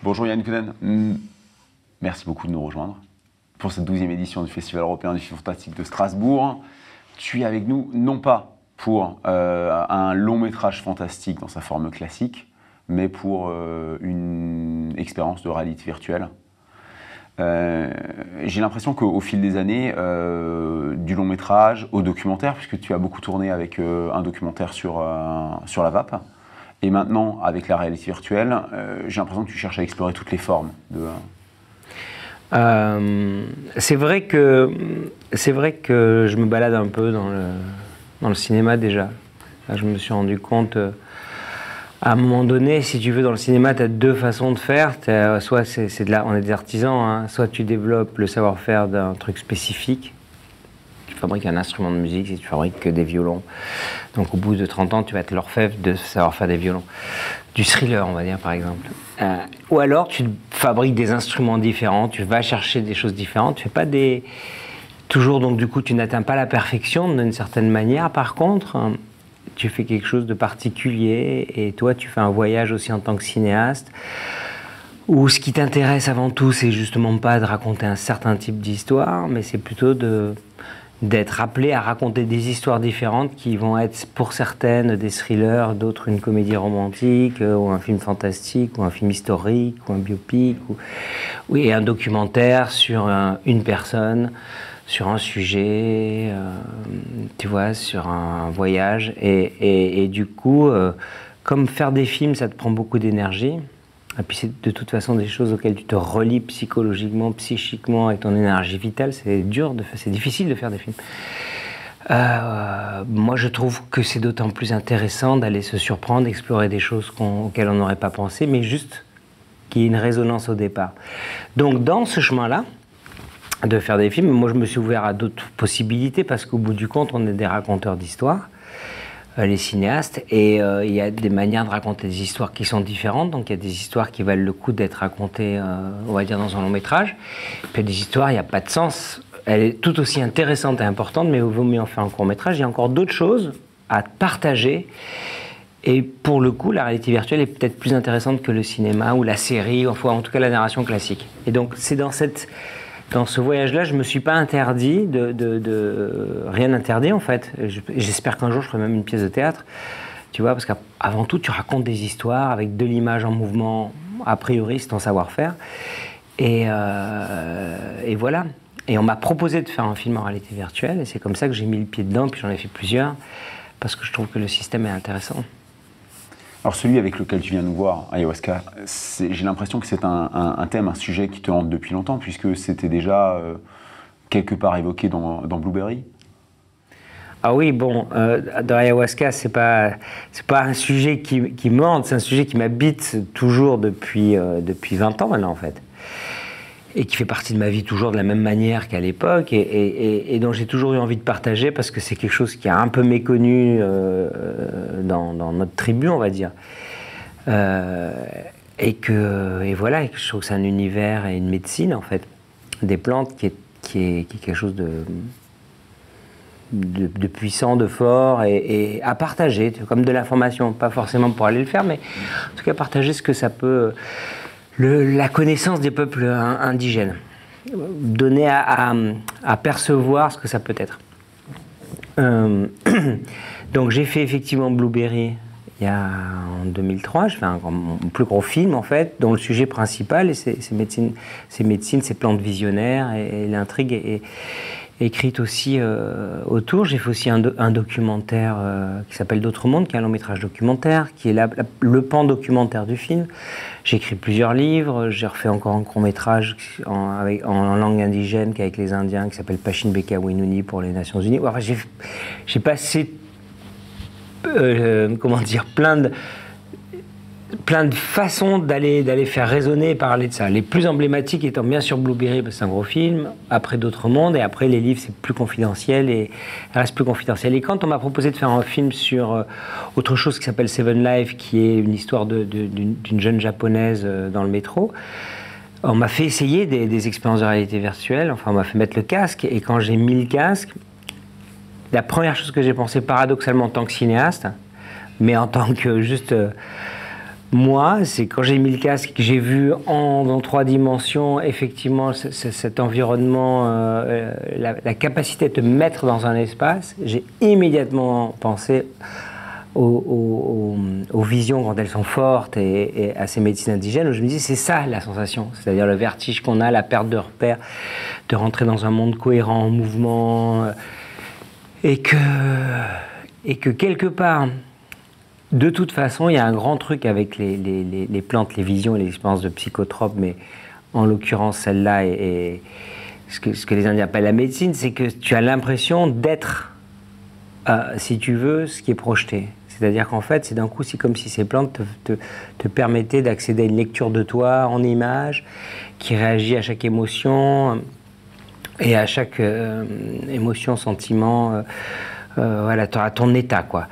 Bonjour Yann Keunen, merci beaucoup de nous rejoindre pour cette 12e édition du Festival européen du film fantastique de Strasbourg. Tu es avec nous non pas pour un long métrage fantastique dans sa forme classique, mais pour une expérience de réalité virtuelle. J'ai l'impression qu'au fil des années, du long métrage au documentaire, puisque tu as beaucoup tourné avec un documentaire sur la vape, et maintenant avec la réalité virtuelle, j'ai l'impression que tu cherches à explorer toutes les formes de... C'est vrai que je me balade un peu dans le cinéma déjà. Là, je me suis rendu compte, à un moment donné, si tu veux, dans le cinéma, tu as deux façons de faire. Soit on est des artisans, hein, soit tu développes le savoir-faire d'un truc spécifique. Tu fabriques un instrument de musique si tu fabriques que des violons. Donc au bout de 30 ans, tu vas être l'orfèvre de savoir faire des violons. Du thriller, on va dire, par exemple. Ou alors, tu fabriques des instruments différents, tu vas chercher des choses différentes, tu fais pas des... Toujours, donc du coup, tu n'atteins pas la perfection d'une certaine manière. Par contre, tu fais quelque chose de particulier et toi, tu fais un voyage aussi en tant que cinéaste où ce qui t'intéresse avant tout, c'est justement pas de raconter un certain type d'histoire, mais c'est plutôt d'être appelé à raconter des histoires différentes qui vont être pour certaines des thrillers, d'autres une comédie romantique, ou un film fantastique, ou un film historique, ou un biopic, ou un documentaire sur une personne, sur un sujet, tu vois, sur un voyage. Et du coup, comme faire des films, ça te prend beaucoup d'énergie. Et puis c'est de toute façon des choses auxquelles tu te relis psychologiquement, psychiquement, avec ton énergie vitale. C'est difficile de faire des films. Moi, je trouve que c'est d'autant plus intéressant d'aller se surprendre, d'explorer des choses auxquelles on n'aurait pas pensé, mais juste qu'il y ait une résonance au départ. Donc, dans ce chemin-là, de faire des films, moi, je me suis ouvert à d'autres possibilités parce qu'au bout du compte, on est des raconteurs d'histoires. Les cinéastes, et il y a des manières de raconter des histoires qui sont différentes, donc il y a des histoires qui valent le coup d'être racontées, on va dire, dans un long métrage, puis il y a des histoires, il n'y a pas de sens, elle est tout aussi intéressante et importante, mais il vaut mieux en faire un court métrage. Il y a encore d'autres choses à partager, et pour le coup, la réalité virtuelle est peut-être plus intéressante que le cinéma, ou la série, enfin, en tout cas la narration classique. Et donc c'est dans ce voyage-là, je ne me suis pas interdit rien interdit en fait. J'espère qu'un jour je ferai même une pièce de théâtre, tu vois, parce qu'avant tout, tu racontes des histoires avec de l'image en mouvement, a priori, c'est ton savoir-faire. Et voilà. Et on m'a proposé de faire un film en réalité virtuelle, et c'est comme ça que j'ai mis le pied dedans, puis j'en ai fait plusieurs, parce que je trouve que le système est intéressant. Alors celui avec lequel tu viens nous voir, Ayahuasca, j'ai l'impression que c'est un thème, un sujet qui te hante depuis longtemps, puisque c'était déjà quelque part évoqué dans Blueberry. Ah oui, bon, dans Ayahuasca, c'est pas un sujet qui me hante, c'est un sujet qui m'habite toujours depuis 20 ans maintenant en fait. Et qui fait partie de ma vie toujours de la même manière qu'à l'époque, et dont j'ai toujours eu envie de partager, parce que c'est quelque chose qui est un peu méconnu dans notre tribu, on va dire. Et voilà, et je trouve que c'est un univers et une médecine, en fait, des plantes qui est quelque chose de puissant, de fort, et à partager, comme de l'information, pas forcément pour aller le faire, mais en tout cas partager ce que ça peut... la connaissance des peuples indigènes, donner à percevoir ce que ça peut être. Donc j'ai fait effectivement Blueberry en 2003, je fais mon plus gros film en fait, dont le sujet principal c'est médecine, ces plantes visionnaires, et l'intrigue est écrite aussi autour. J'ai fait aussi un documentaire qui s'appelle D'autres mondes, qui est un long métrage documentaire, qui est le pan documentaire du film. J'ai écrit plusieurs livres, j'ai refait encore un court métrage en langue indigène qu'avec les Indiens, qui s'appelle Pachin Beka Winuni pour les Nations Unies. Enfin, j'ai passé comment dire, plein de façons d'aller faire résonner et parler de ça. Les plus emblématiques étant bien sûr Blueberry, parce que c'est un gros film, après D'autres mondes, et après les livres c'est plus confidentiel et reste plus confidentiel. Et quand on m'a proposé de faire un film sur autre chose qui s'appelle Seven Life, qui est une histoire d'une jeune japonaise dans le métro, on m'a fait essayer des expériences de réalité virtuelle, enfin on m'a fait mettre le casque, et quand j'ai mis le casque, la première chose que j'ai pensé paradoxalement en tant que cinéaste, mais en tant que juste... moi, c'est quand j'ai mis le casque, que j'ai vu dans 3 dimensions, effectivement, cet environnement, la capacité de te mettre dans un espace, j'ai immédiatement pensé aux visions quand elles sont fortes et à ces médecines indigènes, où je me dis c'est ça la sensation, c'est-à-dire le vertige qu'on a, la perte de repère, de rentrer dans un monde cohérent, en mouvement, et que quelque part, de toute façon, il y a un grand truc avec les plantes, les visions et les expériences de psychotropes, mais en l'occurrence celle-là et ce que les Indiens appellent la médecine, c'est que tu as l'impression d'être, si tu veux, ce qui est projeté. C'est-à-dire qu'en fait, c'est d'un coup, c'est comme si ces plantes te permettaient d'accéder à une lecture de toi en images, qui réagit à chaque émotion et à chaque émotion, sentiment, voilà, à ton état, quoi.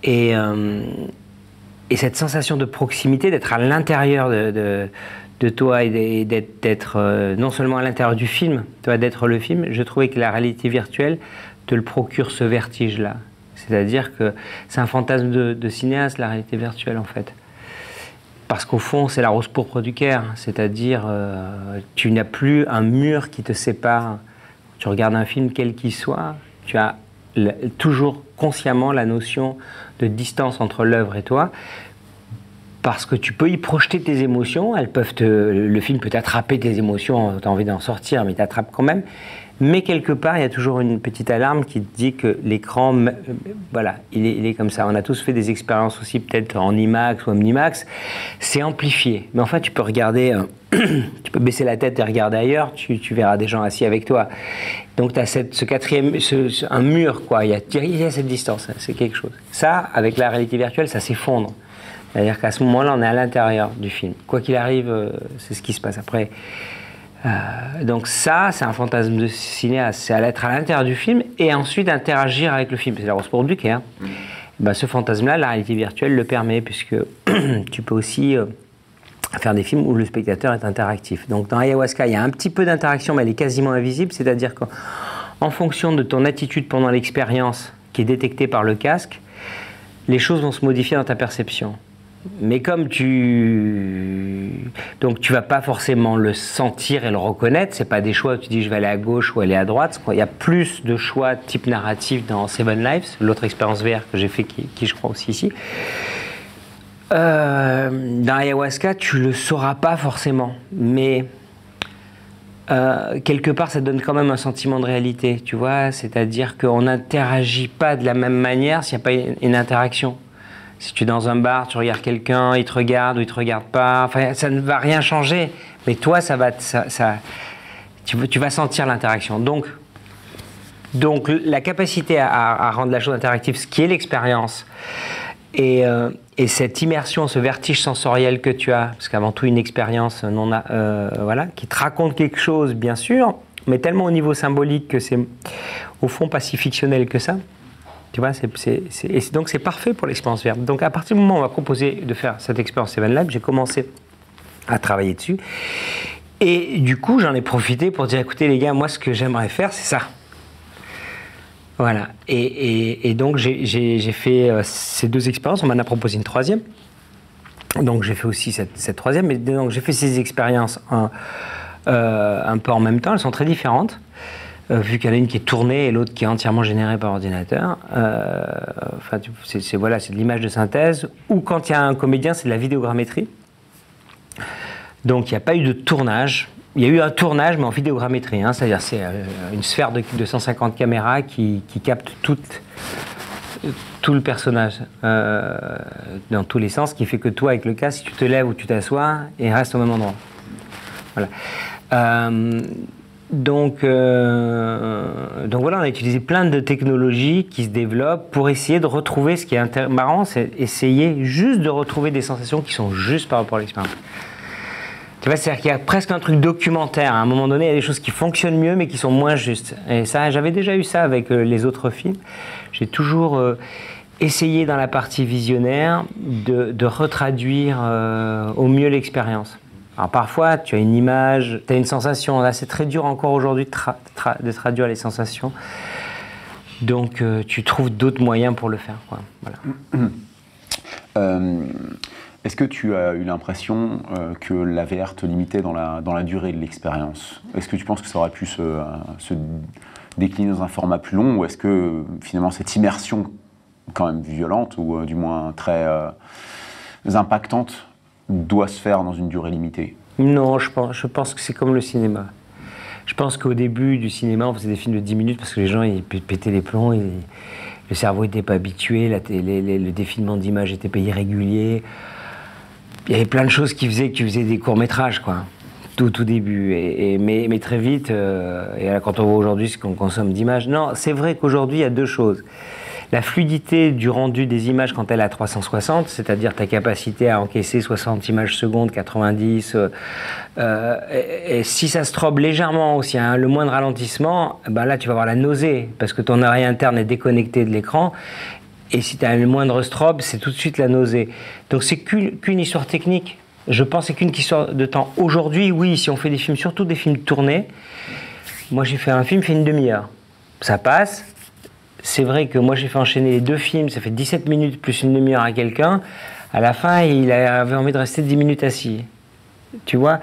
Et cette sensation de proximité, d'être à l'intérieur de toi et d'être non seulement à l'intérieur du film, toi, d'être le film, je trouvais que la réalité virtuelle te le procure ce vertige-là. C'est-à-dire que c'est un fantasme de cinéaste, la réalité virtuelle, en fait. Parce qu'au fond, c'est la rose pourpre du Caire. C'est-à-dire, tu n'as plus un mur qui te sépare. Tu regardes un film, quel qu'il soit, tu as toujours consciemment la notion de distance entre l'œuvre et toi, parce que tu peux y projeter tes émotions, le film peut t'attraper tes émotions, tu as envie d'en sortir, mais il t'attrape quand même. Mais quelque part, il y a toujours une petite alarme qui te dit que l'écran, voilà, il est comme ça. On a tous fait des expériences aussi, peut-être en IMAX ou Omnimax. C'est amplifié. Mais en fait, tu peux regarder, tu peux baisser la tête et regarder ailleurs, tu verras des gens assis avec toi. Donc, tu as ce quatrième, un mur, quoi. Il y a cette distance, c'est quelque chose. Ça, avec la réalité virtuelle, ça s'effondre. C'est-à-dire qu'à ce moment-là, on est à l'intérieur du film. Quoi qu'il arrive, c'est ce qui se passe après. Donc ça, c'est un fantasme de cinéaste, c'est être à l'intérieur du film et ensuite interagir avec le film. C'est la rose pourpre du Caire. Ben, ce fantasme-là, la réalité virtuelle le permet, puisque tu peux aussi faire des films où le spectateur est interactif. Donc dans Ayahuasca, il y a un petit peu d'interaction, mais elle est quasiment invisible, c'est-à-dire qu'en fonction de ton attitude pendant l'expérience, qui est détectée par le casque, les choses vont se modifier dans ta perception. Mais comme donc tu vas pas forcément le sentir et le reconnaître, c'est pas des choix où tu dis je vais aller à gauche ou aller à droite. Il y a plus de choix type narratif dans Seven Lives, l'autre expérience VR que j'ai fait qui je crois aussi ici. Dans Ayahuasca, tu le sauras pas forcément, mais quelque part ça donne quand même un sentiment de réalité, tu vois, c'est-à-dire qu'on n'interagit pas de la même manière s'il n'y a pas une interaction. Si tu es dans un bar, tu regardes quelqu'un, il te regarde ou il te regarde pas, enfin, ça ne va rien changer. Mais toi, tu vas sentir l'interaction. Donc la capacité à rendre la chose interactive, ce qui est l'expérience, et cette immersion, ce vertige sensoriel que tu as, parce qu'avant tout une expérience voilà, qui te raconte quelque chose, bien sûr, mais tellement au niveau symbolique que c'est au fond pas si fictionnel que ça. Tu vois, donc c'est parfait pour l'expérience VR. Donc à partir du moment où on m'a proposé de faire cette expérience Seven Lab, j'ai commencé à travailler dessus. Et du coup, j'en ai profité pour dire, écoutez les gars, moi ce que j'aimerais faire, c'est ça. Voilà. Et donc j'ai fait ces 2 expériences, on m'en a proposé une 3e. Donc j'ai fait aussi cette 3e, mais donc j'ai fait ces expériences un peu en même temps, elles sont très différentes. Vu qu'il y en a une qui est tournée et l'autre qui est entièrement générée par ordinateur. Enfin, c'est de l'image de synthèse. Ou quand il y a un comédien, c'est de la vidéogrammétrie. Donc il n'y a pas eu de tournage. Il y a eu un tournage, mais en vidéogrammétrie. Hein, c'est-à-dire c'est une sphère de 150 caméras qui capte tout le personnage dans tous les sens, qui fait que toi, avec le casque, si tu te lèves ou tu t'assois, il reste au même endroit. Voilà. Donc voilà, on a utilisé plein de technologies qui se développent pour essayer de retrouver, ce qui est marrant, c'est essayer juste de retrouver des sensations qui sont juste par rapport à l'expérience. Tu vois, c'est-à-dire qu'il y a presque un truc documentaire. À un moment donné, il y a des choses qui fonctionnent mieux, mais qui sont moins justes. Et ça, j'avais déjà eu ça avec les autres films. J'ai toujours essayé dans la partie visionnaire de retraduire au mieux l'expérience. Alors parfois, tu as une image, tu as une sensation. Là, c'est très dur encore aujourd'hui de traduire les sensations. Donc, tu trouves d'autres moyens pour le faire, quoi. Voilà. Est-ce que tu as eu l'impression que la VR te limitait dans la durée de l'expérience? Est-ce que tu penses que ça aurait pu se décliner dans un format plus long, ou est-ce que finalement cette immersion quand même violente, ou du moins très impactante, doit se faire dans une durée limitée? Non, je pense que c'est comme le cinéma. Je pense qu'au début du cinéma, on faisait des films de 10 minutes parce que les gens ils pétaient les plombs, le cerveau n'était pas habitué, le défilement d'images n'était pas irrégulier. Il y avait plein de choses qui faisaient que tu faisais des courts-métrages, quoi. Tout début. Mais très vite, et là, quand on voit aujourd'hui ce qu'on consomme d'images, non, c'est vrai qu'aujourd'hui, il y a deux choses. La fluidité du rendu des images quand elle est à 360, c'est-à-dire ta capacité à encaisser 60 images secondes, 90, et si ça strobe légèrement aussi, hein, le moindre ralentissement, ben là tu vas avoir la nausée, parce que ton oreille interne est déconnectée de l'écran, et si tu as le moindre strobe, c'est tout de suite la nausée. Donc c'est qu'une histoire technique. Je pense que c'est qu'une histoire de temps. Aujourd'hui, oui, si on fait des films, surtout des films tournés, moi j'ai fait un film, fait une demi-heure. Ça passe. C'est vrai que moi j'ai fait enchaîner les deux films, ça fait 17 minutes plus une demi-heure à quelqu'un. À la fin, il avait envie de rester 10 minutes assis. Tu vois?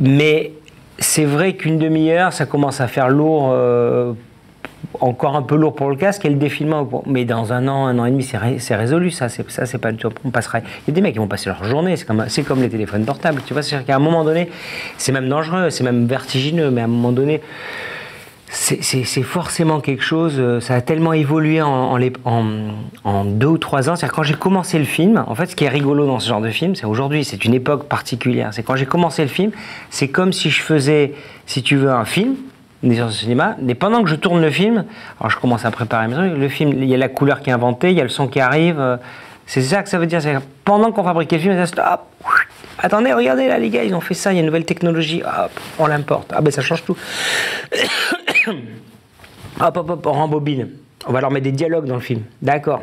Mais c'est vrai qu'une demi-heure, ça commence à faire lourd, encore un peu lourd pour le casque et le défilement. Mais dans un an et demi, c'est résolu, ça c'est pas du tout. On passera. Il y a des mecs qui vont passer leur journée, c'est comme les téléphones portables. Tu vois? C'est-à-dire qu'à un moment donné, c'est même dangereux, c'est même vertigineux, mais à un moment donné, c'est forcément quelque chose, ça a tellement évolué en 2 ou 3 ans. C'est-à-dire quand j'ai commencé le film, en fait ce qui est rigolo dans ce genre de film, c'est aujourd'hui, c'est une époque particulière. C'est quand j'ai commencé le film, c'est comme si je faisais, si tu veux, un film, une séance de cinéma, mais pendant que je tourne le film, alors je commence à préparer mes trucs, le film, il y a la couleur qui est inventée, il y a le son qui arrive, c'est ça que ça veut dire. Pendant qu'on fabriquait le film, ça stop. Attendez, regardez là les gars, ils ont fait ça, il y a une nouvelle technologie, hop, on l'importe. Ah ben ça change tout. Hop, on rembobine. On va leur mettre des dialogues dans le film. D'accord.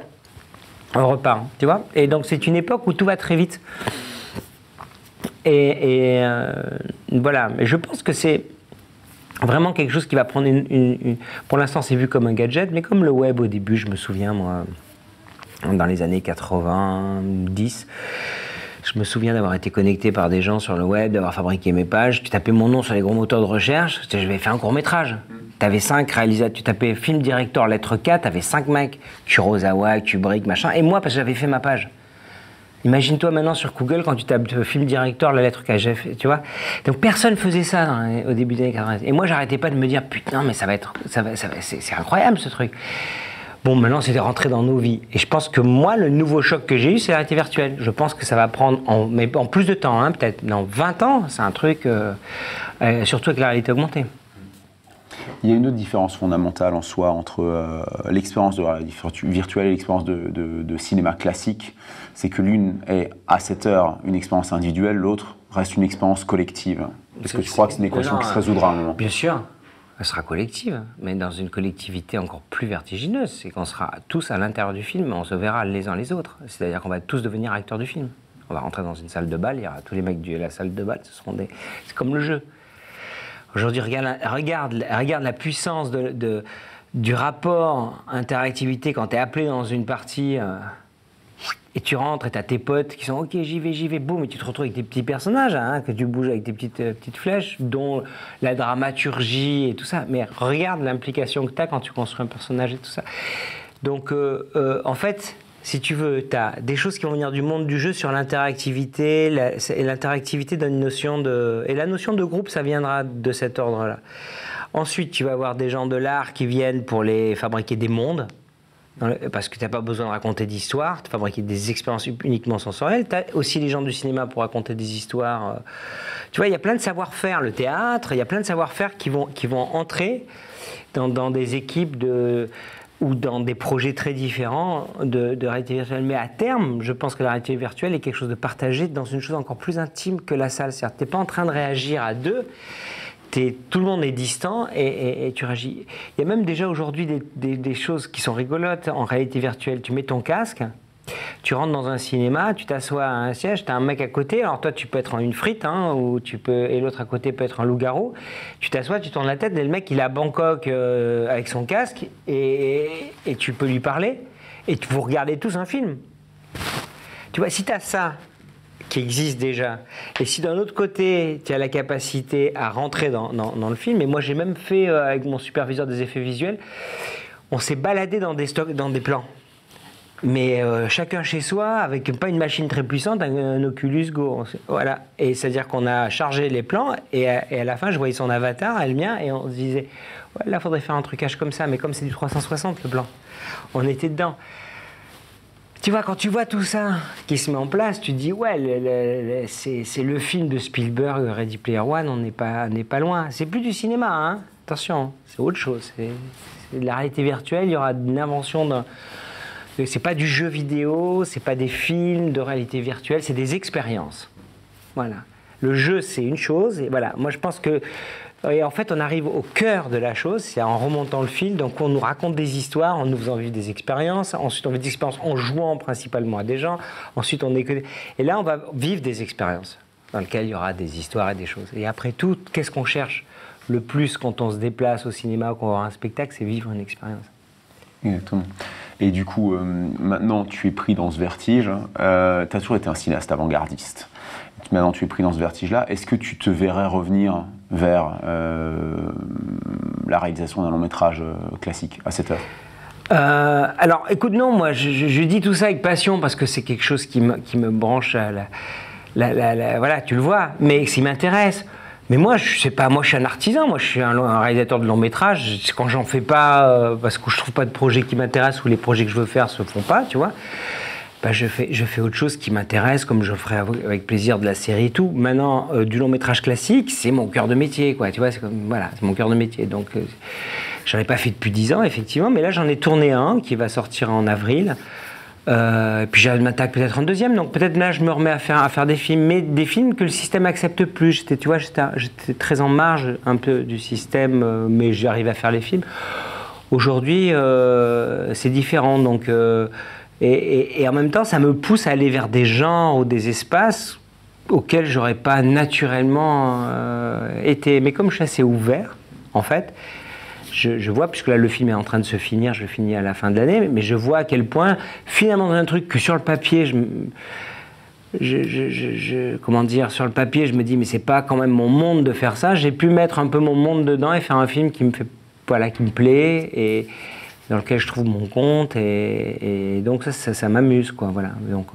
On repart, tu vois. Et donc c'est une époque où tout va très vite. Et voilà. Mais je pense que c'est vraiment quelque chose qui va prendre pour l'instant, c'est vu comme un gadget, mais comme le web au début, je me souviens, moi, dans les années 90, je me souviens d'avoir été connecté par des gens sur le web, d'avoir fabriqué mes pages. Tu tapais mon nom sur les gros moteurs de recherche, je vais faire un court-métrage. Tu avais 5 réalisateurs, tu tapais film director lettre K, tu avais 5 mecs, Kurosawa, Kubrick, machin, et moi parce que j'avais fait ma page. Imagine-toi maintenant sur Google quand tu tapes film director, la lettre K, tu vois. Donc personne faisait ça au début des années 80. Et moi j'arrêtais pas de me dire putain mais c'est incroyable ce truc. Bon, maintenant, c'est de rentrer dans nos vies. Et je pense que moi, le nouveau choc que j'ai eu, c'est la réalité virtuelle. Je pense que ça va prendre, mais en plus de temps, hein, peut-être dans 20 ans, c'est un truc, surtout avec la réalité augmentée. Il y a une autre différence fondamentale en soi entre l'expérience de réalité virtuelle et l'expérience de cinéma classique. C'est que l'une est, à cette heure, une expérience individuelle, l'autre reste une expérience collective. Est-ce que tu crois que c'est une équation qui se résoudra à un moment? Bien sûr. Elle sera collective, mais dans une collectivité encore plus vertigineuse. C'est qu'on sera tous à l'intérieur du film, on se verra les uns les autres. C'est-à-dire qu'on va tous devenir acteurs du film. On va rentrer dans une salle de bal, il y aura tous les mecs de la salle de bal, c'est comme le jeu. Aujourd'hui, regarde la puissance du rapport interactivité quand tu es appelé dans une partie et tu rentres et tu as tes potes qui sont ok, j'y vais, boum, et tu te retrouves avec tes petits personnages, hein, que tu bouges avec tes petites flèches, dont la dramaturgie et tout ça. Mais regarde l'implication que tu as quand tu construis un personnage et tout ça. Donc, en fait, si tu veux, tu as des choses qui vont venir du monde du jeu sur l'interactivité, et l'interactivité donne une notion de... Et la notion de groupe, ça viendra de cet ordre-là. Ensuite, tu vas avoir des gens de l'art qui viennent pour les fabriquer des mondes, parce que tu n'as pas besoin de raconter d'histoire, de fabriquer des expériences uniquement sensorielles. Tu as aussi les gens du cinéma pour raconter des histoires. Tu vois, il y a plein de savoir-faire, le théâtre, il y a plein de savoir-faire qui vont entrer dans des équipes ou dans des projets très différents de réalité virtuelle. Mais à terme, je pense que la réalité virtuelle est quelque chose de partagé dans une chose encore plus intime que la salle. C'est-à-dire que tu n'es pas en train de réagir à deux, tout le monde est distant et tu réagis. Il y a même déjà aujourd'hui des choses qui sont rigolotes en réalité virtuelle. Tu mets ton casque, tu rentres dans un cinéma, tu t'assois à un siège, tu as un mec à côté, alors toi tu peux être en une frite, hein, et l'autre à côté peut être un loup-garou. Tu t'assois, tu tournes la tête, et le mec il est à Bangkok avec son casque, et tu peux lui parler, et vous regardez tous un film. Tu vois, si tu as ça qui existe déjà. Et si d'un autre côté, tu as la capacité à rentrer dans le film, et moi j'ai même fait avec mon superviseur des effets visuels, on s'est baladé dans des plans. Mais chacun chez soi, avec pas une machine très puissante, un Oculus Go. Voilà. Et c'est-à-dire qu'on a chargé les plans, et à la fin, je voyais son avatar, et le mien, et on se disait, ouais, là, il faudrait faire un trucage comme ça, mais comme c'est du 360 le plan, on était dedans. Tu vois, quand tu vois tout ça qui se met en place, tu te dis, ouais, c'est le film de Spielberg, Ready Player One, on n'est pas loin. C'est plus du cinéma, hein. Attention, c'est autre chose. C'est de la réalité virtuelle, il y aura une invention c'est pas du jeu vidéo, c'est pas des films de réalité virtuelle, c'est des expériences. Voilà. Le jeu, c'est une chose, et voilà. Moi, je pense que, et en fait, on arrive au cœur de la chose, c'est en remontant le fil. Donc, on nous raconte des histoires, en nous faisant vivre des expériences. Ensuite, on vit des expériences en jouant principalement à des gens. Ensuite, et là, on va vivre des expériences dans lesquelles il y aura des histoires et des choses. Et après tout, qu'est-ce qu'on cherche le plus quand on se déplace au cinéma ou qu'on va voir un spectacle, c'est vivre une expérience. Exactement. Et du coup, maintenant, tu es pris dans ce vertige. Tu as toujours été un cinéaste avant-gardiste. Maintenant, tu es pris dans ce vertige-là. Est-ce que tu te verrais revenir vers la réalisation d'un long-métrage classique à cette heure? Alors, écoute, non, moi, je dis tout ça avec passion parce que c'est quelque chose qui me branche à voilà, tu le vois, mais qui m'intéresse. Mais moi, je sais pas, moi je suis un artisan, moi je suis un réalisateur de long métrage. Quand j'en fais pas, parce que je trouve pas de projet qui m'intéresse ou les projets que je veux faire se font pas, tu vois, bah je fais autre chose qui m'intéresse, comme je ferai avec plaisir de la série et tout. Maintenant, du long métrage classique, c'est mon cœur de métier, quoi, tu vois, voilà, c'est mon cœur de métier. Donc, j'en ai pas fait depuis 10 ans, effectivement, mais là j'en ai tourné un qui va sortir en avril. Puis je m'attaque peut-être en deuxième, donc peut-être là je me remets à faire des films, mais des films que le système accepte plus. Tu vois, j'étais très en marge un peu du système, mais j'arrive à faire les films. Aujourd'hui, c'est différent, donc et en même temps, ça me pousse à aller vers des genres ou des espaces auxquels j'aurais pas naturellement été. Mais comme je suis assez ouvert, en fait. Je vois, puisque là le film est en train de se finir, je le finis à la fin de l'année, mais je vois à quel point, finalement, dans un truc que sur le papier, comment dire, sur le papier, je me dis, mais c'est pas quand même mon monde de faire ça. J'ai pu mettre un peu mon monde dedans et faire un film qui me fait, voilà, qui me plaît et dans lequel je trouve mon compte et donc ça m'amuse, quoi, voilà. Donc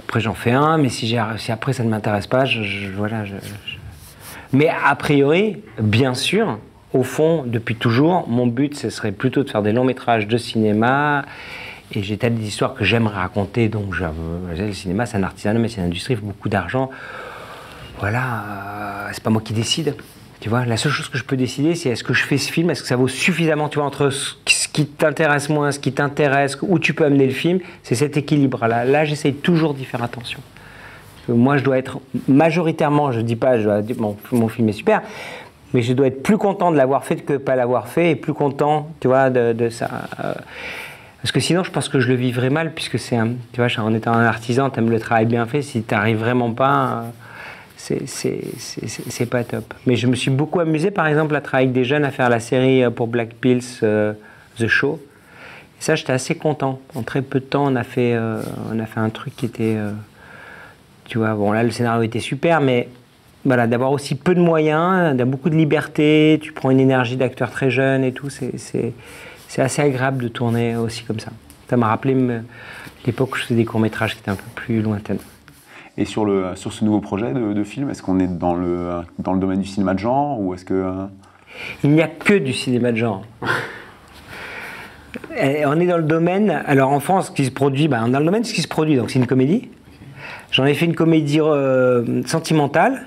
après j'en fais un, mais si après ça ne m'intéresse pas, voilà. Mais a priori, bien sûr. Au fond, depuis toujours, mon but, ce serait plutôt de faire des longs métrages de cinéma. Et j'ai tellement d'histoires que j'aimerais raconter. Donc, le cinéma, c'est un artisanat, mais c'est une industrie, il faut beaucoup d'argent. Voilà, c'est pas moi qui décide. Tu vois, la seule chose que je peux décider, c'est est-ce que je fais ce film, est-ce que ça vaut suffisamment, tu vois, entre ce qui t'intéresse moins, ce qui t'intéresse, où tu peux amener le film, c'est cet équilibre-là. Là, j'essaye toujours d'y faire attention. Moi, je dois être majoritairement, je dis pas, mon film est super, mais je dois être plus content de l'avoir fait que de ne pas l'avoir fait, et plus content, tu vois, de ça. Parce que sinon, je pense que je le vivrais mal, puisque tu vois, en étant un artisan, tu aimes le travail bien fait, si tu n'arrives vraiment pas, c'est pas top. Mais je me suis beaucoup amusé, par exemple, à travailler avec des jeunes, à faire la série pour Black Pills, The Show. Et ça, j'étais assez content. En très peu de temps, on a fait un truc qui était... tu vois, bon, là, le scénario était super, mais... Voilà, d'avoir aussi peu de moyens, d'avoir beaucoup de liberté, tu prends une énergie d'acteur très jeune et tout, c'est assez agréable de tourner aussi comme ça. Ça m'a rappelé l'époque où je faisais des courts-métrages qui étaient un peu plus lointaines. Et sur ce nouveau projet de film, est-ce qu'on est dans le domaine du cinéma de genre ou est-ce que... Il n'y a que du cinéma de genre. On est dans le domaine, alors en France, ce qui se produit, on est dans le domaine de ce qui se produit, donc c'est une comédie. J'en ai fait une comédie sentimentale.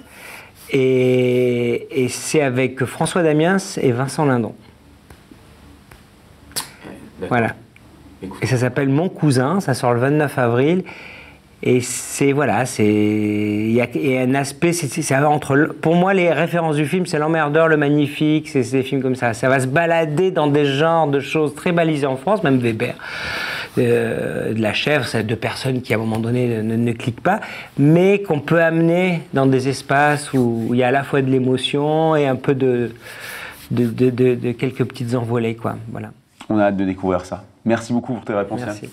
Et c'est avec François Damiens et Vincent Lindon. Voilà. Et ça s'appelle Mon Cousin, ça sort le 29 avril. Et c'est, voilà, il y a un aspect, pour moi, les références du film, c'est L'Emmerdeur, Le Magnifique, c'est des films comme ça. Ça va se balader dans des genres de choses très balisées en France, même Weber. De la chèvre, c'est de personnes qui à un moment donné ne cliquent pas, mais qu'on peut amener dans des espaces où il y a à la fois de l'émotion et un peu de quelques petites envolées, quoi. Voilà. On a hâte de découvrir ça. Merci beaucoup pour tes réponses. Merci.